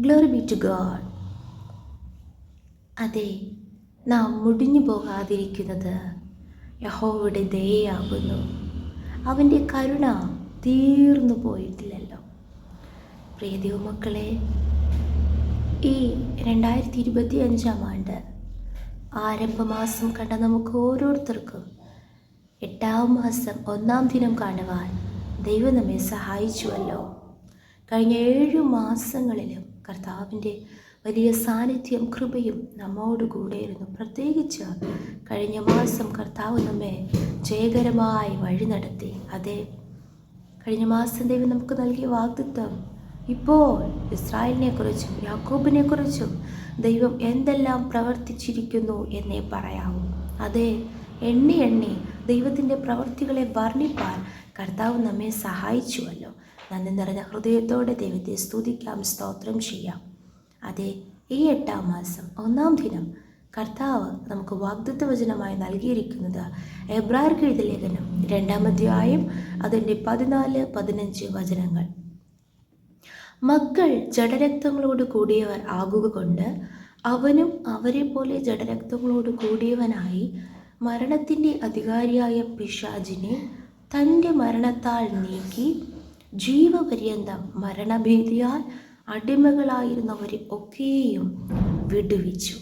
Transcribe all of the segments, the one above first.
Glory B to God. അതെ, നാം മുടിഞ്ഞു പോകാതിരിക്കുന്നത് യഹോവയുടെ ദയയാകുന്നു. അവൻ്റെ കരുണ തീർന്നു പോയിട്ടില്ലല്ലോ. പ്രിയ ദൈവമക്കളെ, ഈ 2025 ആണ്ട് ആരംഭമാസം കണ്ട നമുക്ക് ഓരോരുത്തർക്കും 8-ാം മാസം 1-ാം ദിനം കാണുവാൻ ദൈവം നമ്മെ സഹായിച്ചുവല്ലോ. കഴിഞ്ഞ 7 മാസങ്ങളിലും കർത്താവിൻ്റെ വലിയ സാന്നിധ്യം കൃപയും നമ്മോടുകൂടെയിരുന്നു. പ്രത്യേകിച്ച് കഴിഞ്ഞ മാസം കർത്താവ് നമ്മെ ജയകരമായി വഴി നടത്തി. അതെ, കഴിഞ്ഞ മാസം ദൈവം നമുക്ക് നൽകിയ വാഗ്ദത്തം ഇപ്പോൾ ഇസ്രായേലിനെക്കുറിച്ചും യാക്കോബിനെക്കുറിച്ചും ദൈവം എന്തെല്ലാം പ്രവർത്തിച്ചിരിക്കുന്നു എന്നേ പറയാവൂ. അതെ, എണ്ണി ദൈവത്തിൻ്റെ പ്രവൃത്തികളെ വർണ്ണിപ്പാൻ കർത്താവ് നമ്മെ സഹായിച്ചുവല്ലോ. നന്ദി നിറഞ്ഞ ഹൃദയത്തോടെ ദൈവത്തെ സ്തുതിക്കാം, സ്തോത്രം ചെയ്യാം. അതെ, ഈ 8-ാം മാസം 1-ാം ദിനം കർത്താവ് നമുക്ക് വാഗ്ദത്ത വചനമായി നൽകിയിരിക്കുന്നത് എബ്രായർക്ക് എഴുതിയ ലേഖനം 2-ാം അധ്യായം അതിൻ്റെ 14-15 വചനങ്ങൾ. മക്കൾ ജഡരക്തങ്ങളോട് കൂടിയവർ ആകുക കൊണ്ട് അവനും അവരെ പോലെ ജഡരക്തങ്ങളോട് കൂടിയവനായി മരണത്തിൻ്റെ അധികാരിയായ പിശാചിനെ തൻ്റെ മരണത്താൽ നീക്കി ജീവപര്യന്തം മരണഭീതിയാൽ അടിമകളായിരുന്നവരെ ഒക്കെയും വിടുവിച്ചു.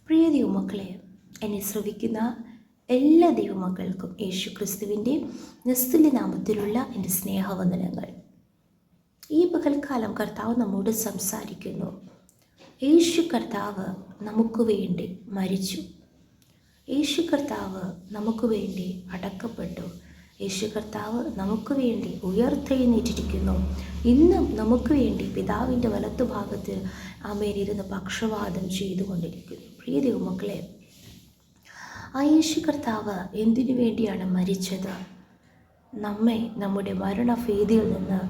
പ്രിയ ദൈവമക്കളെ, എന്നെ ശ്രവിക്കുന്ന എല്ലാ ദൈവമക്കൾക്കും യേശു ക്രിസ്തുവിൻ്റെ നിസ്തുല്യ നാമത്തിലുള്ള എൻ്റെ സ്നേഹവന്ദനങ്ങൾ. ഈ പകൽക്കാലം കർത്താവ് നമ്മോട് സംസാരിക്കുന്നു. യേശു കർത്താവ് നമുക്ക് വേണ്ടി മരിച്ചു. യേശു കർത്താവ് നമുക്ക് വേണ്ടി അടക്കപ്പെട്ടു. യേശു കർത്താവ് നമുക്ക് വേണ്ടി ഉയർത്തെഴുന്നേറ്റിരിക്കുന്നു. ഇന്നും നമുക്ക് വേണ്ടി പിതാവിൻ്റെ വലത്തുഭാഗത്ത് ഇരുന്ന് പക്ഷവാദം ചെയ്തുകൊണ്ടിരിക്കുന്നു. പ്രിയ ദൈവമക്കളെ, ആ യേശു കർത്താവ് എന്തിനു വേണ്ടിയാണ് മരിച്ചത്? നമ്മെ നമ്മുടെ മരണഭീതിയിൽ നിന്ന്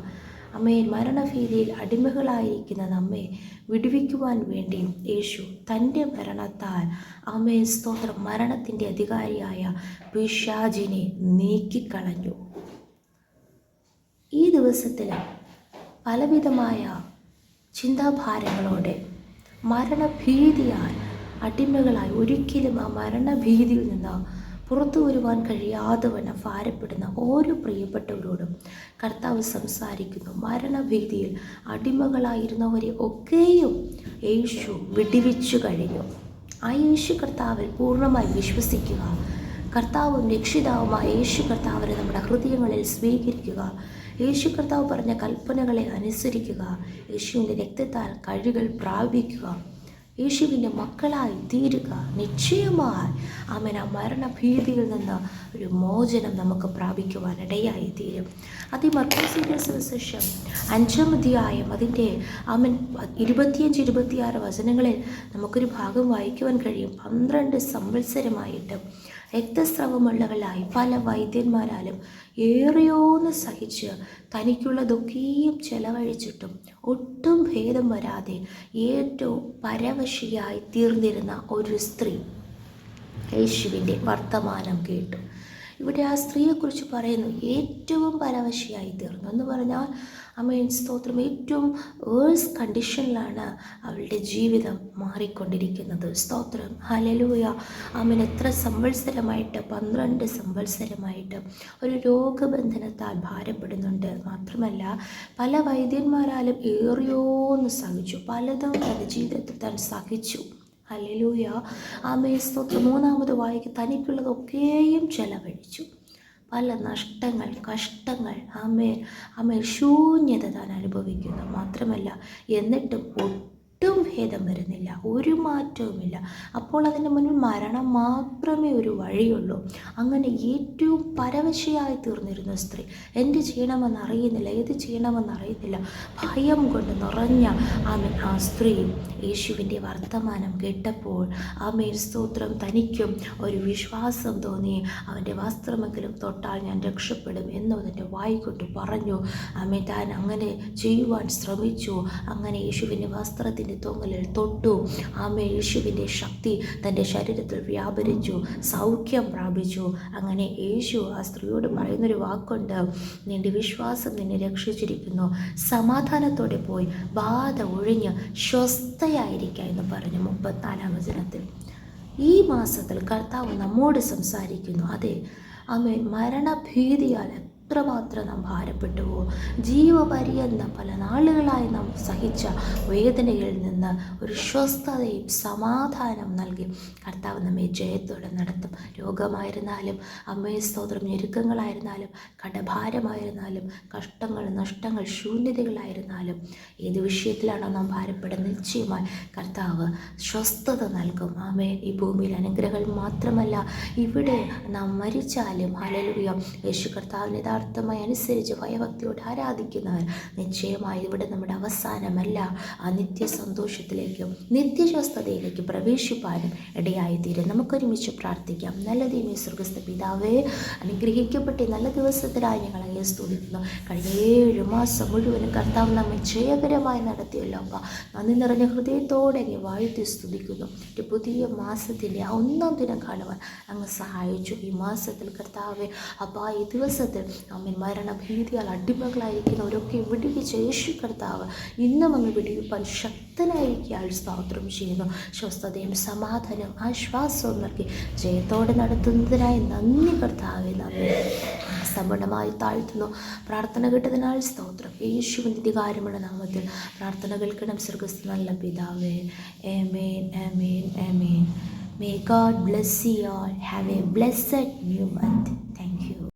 മരണഭീതിയിൽ അടിമകളായിരിക്കുന്ന നമ്മെ വിടുവിക്കുവാൻ വേണ്ടി യേശു തൻ്റെ മരണത്താൽ സ്തോത്രം മരണത്തിൻ്റെ അധികാരിയായ പിശാചിനെ നീക്കിക്കളഞ്ഞു. ഈ ദിവസത്തിൽ പലവിധമായ ചിന്താഭാരങ്ങളോടെ മരണഭീതിയാൽ അടിമകളായി ഒരിക്കലും ആ മരണഭീതിയിൽ നിന്ന് പുറത്തു വരുവാൻ കഴിയാതെ വണ്ണം ഭാരപ്പെടുന്ന ഓരോ പ്രിയപ്പെട്ടവരോടും കർത്താവ് സംസാരിക്കുന്നു. മരണഭീതിയിൽ അടിമകളായിരുന്നവരെ ഒക്കെയും യേശു വിടുവിച്ചു കഴിഞ്ഞു. ആ യേശു കർത്താവിൽ പൂർണ്ണമായി വിശ്വസിക്കുക. കർത്താവും രക്ഷിതാവുമായ യേശു കർത്താവിനെ നമ്മുടെ ഹൃദയങ്ങളിൽ സ്വീകരിക്കുക. യേശു കർത്താവ് പറഞ്ഞ കൽപ്പനകളെ അനുസരിക്കുക. യേശുവിൻ്റെ രക്തത്താൽ കഴുകൽ പ്രാപിക്കുക. യേശുവിൻ്റെ മക്കളായി തീരുക. നിശ്ചയമായി ആ മരണഭീതിയിൽ നിന്ന് ഒരു മോചനം നമുക്ക് പ്രാപിക്കുവാനിടയായി തീരും. മർക്കോസിന്റെ സുവിശേഷം 5-ാം അധ്യായം അതിൻ്റെ 25-26 വചനങ്ങളിൽ നമുക്കൊരു ഭാഗം വായിക്കുവാൻ കഴിയും. 12 സംവത്സരമായിട്ട് രക്തസ്രവമുള്ളവളായി പല വൈദ്യന്മാരാലും ഏറെയോന്ന് സഹിച്ച് തനിക്കുള്ളതൊക്കെയും ചെലവഴിച്ചിട്ടും ഒട്ടും ഭേദം വരാതെ ഏറ്റവും പരവശിയായി തീർന്നിരുന്ന ഒരു സ്ത്രീ യേശുവിൻ്റെ വർത്തമാനം കേട്ടു. ഇവിടെ ആ സ്ത്രീയെക്കുറിച്ച് പറയുന്നു, ഏറ്റവും പരവശിയായി തീർന്നു എന്ന് പറഞ്ഞാൽ സ്തോത്രം ഏറ്റവും വേഴ്സ് കണ്ടീഷനിലാണ് അവളുടെ ജീവിതം മാറിക്കൊണ്ടിരിക്കുന്നത്. സ്തോത്രം, ഹല്ലേലൂയ. എത്ര സംവത്സരമായിട്ട് 12 സംവത്സരമായിട്ട് ഒരു രോഗബന്ധനത്താൽ ഭാരപ്പെടുന്നുണ്ട്. മാത്രമല്ല പല വൈദ്യന്മാരാലും ഏറിയോന്ന് സഹിച്ചു, പലതും തൻ്റെ ജീവിതത്തിൽ താൻ സഹിച്ചു. ഹല്ലേലൂയ. സ്തോത്രം. 3-ാമത് വായിക്ക് തനിക്കുള്ളതൊക്കെയും ചെലവഴിച്ചു. പല നഷ്ടങ്ങൾ, കഷ്ടങ്ങൾ, ശൂന്യത താൻ അനുഭവിക്കുന്നു. മാത്രമല്ല എന്നിട്ടും ഒട്ടും ഭേദം വരുന്നില്ല, ഒരു മാറ്റവുമില്ല. അപ്പോൾ അതിൻ്റെ മുന്നിൽ മരണം മാത്രമേ ഒരു വഴിയുള്ളൂ. അങ്ങനെ ഏറ്റവും പരവശയായി തീർന്നിരുന്ന സ്ത്രീ എന്ത് ചെയ്യണമെന്ന് അറിയുന്നില്ല, ഏത് ചെയ്യണമെന്ന് അറിയുന്നില്ല. ഭയം കൊണ്ട് നിറഞ്ഞ ആ സ്ത്രീ യേശുവിൻ്റെ വർത്തമാനം കേട്ടപ്പോൾ സ്തോത്രം തനിക്കും ഒരു വിശ്വാസം തോന്നി. അവൻ്റെ വസ്ത്രമെങ്കിലും തൊട്ടാൽ ഞാൻ രക്ഷപ്പെടും എന്നതിൻ്റെ വായിക്കൊണ്ട് പറഞ്ഞു. താൻ അങ്ങനെ ചെയ്യുവാൻ ശ്രമിച്ചു. അങ്ങനെ യേശുവിൻ്റെ വസ്ത്രത്തിൻ്റെ മരണത്തിൻ്റെ തൊങ്ങലിൽ തൊട്ടു. ആമേ, യേശുവിൻ്റെ ശക്തി തൻ്റെ ശരീരത്തിൽ വ്യാപരിച്ചു, സൗഖ്യം പ്രാപിച്ചു. അങ്ങനെ യേശു ആ സ്ത്രീയോട് പറയുന്നൊരു വാക്കുണ്ട്, നിന്റെ വിശ്വാസം നിന്നെ രക്ഷിച്ചിരിക്കുന്നു, സമാധാനത്തോടെ പോയി ബാധ ഒഴിഞ്ഞ് സ്വസ്ഥയായിരിക്കുക എന്ന് പറഞ്ഞു. 34-ാം വചനത്തിൽ ഈ മാസത്തിൽ കർത്താവ് നമ്മോട് സംസാരിക്കുന്നു. അതെ ആമേൻ, മരണഭീതിയാൽ എത്രമാത്രം നാം ഭാരപ്പെട്ടുവോ, ജീവപര്യന്തം പല നാളുകളായി നാം സഹിച്ച വേദനയിൽ നിന്ന് ഒരു സ്വസ്ഥതയും സമാധാനം നൽകി കർത്താവ് നമ്മെ ജയത്തോടെ നടത്തും. രോഗമായിരുന്നാലും അമ്മയെ സ്തോത്രം, ഞെരുക്കങ്ങളായിരുന്നാലും കടഭാരമായിരുന്നാലും കഷ്ടങ്ങൾ, നഷ്ടങ്ങൾ, ശൂന്യതകളായിരുന്നാലും ഏത് വിഷയത്തിലാണോ നാം ഭാരപ്പെടുന്നത്, നിശ്ചയമായി കർത്താവ് സ്വസ്ഥത നൽകും. ആമേ, ഈ ഭൂമിയിൽ അനുഗ്രഹങ്ങൾ മാത്രമല്ല, ഇവിടെ നാം മരിച്ചാലും ഹല്ലേലൂയ, യേശു കർത്താവിനെ യഥാർത്ഥമായി അനുസരിച്ച് ഭയഭക്തിയോട് ആരാധിക്കുന്നവർ നിശ്ചയമായി ഇവിടെ നമ്മുടെ അവസാനമല്ല, ആ നിത്യസന്തോഷത്തിലേക്കും നിത്യസ്വസ്ഥതയിലേക്കും പ്രവേശിപ്പാനും ഇടയായിത്തീരും. നമുക്കൊരുമിച്ച് പ്രാർത്ഥിക്കാം. നല്ല ദൈവമേ, സ്വർഗ്ഗസ്ഥ പിതാവേ, അനുഗ്രഹിക്കപ്പെട്ട നല്ല ദിവസത്തിനായി ഞങ്ങൾ അങ്ങയെ സ്തുതിക്കുന്നു. കഴിഞ്ഞ 7 മാസം മുഴുവനും കർത്താവ് നമ്മെ ജയകരമായി നടത്തിയല്ലോ അപ്പ. നന്ദി നിറഞ്ഞ ഹൃദയത്തോടെ അങ്ങ് വാഴ്ത്തി സ്തുതിക്കുന്നു. ഒരു പുതിയ മാസത്തിൻ്റെ ആ 1-ാം ദിനം കാണുവാൻ അങ്ങ് സഹായിച്ചു. ഈ മാസത്തിൽ കർത്താവെ അപ്പ, ഈ ദിവസത്തിൽ അമ്മ മരണഭീതിയാൽ അടിമകളായിരിക്കുന്നവരൊക്കെ വിടുവിച്ച യേശു കർത്താവ് ഇന്നും അങ്ങ് വിടുവിപ്പാൻ ശക്തനായിരിക്കാൻ സ്തോത്രം ചെയ്യുന്നു. സ്വസ്ഥതയും സമാധാനവും ആശ്വാസവും നൽകി ജയത്തോടെ നടത്തുന്നതിനായി നന്ദി കർത്താവെ. നന്ദി സമ്പൂർണ്ണമായി താഴ്ത്തുന്നു. പ്രാർത്ഥന കേട്ടതിനാൽ സ്തോത്രം. യേശുവിൻ്റെ അധികാരമുള്ള നാമത്തിൽ പ്രാർത്ഥന കേൾക്കണം സ്വർഗ്ഗസ്ഥ നല്ല പിതാവേ. ആമേൻ, ആമേൻ, ആമേൻ. May God bless you all. Have a blessed new month.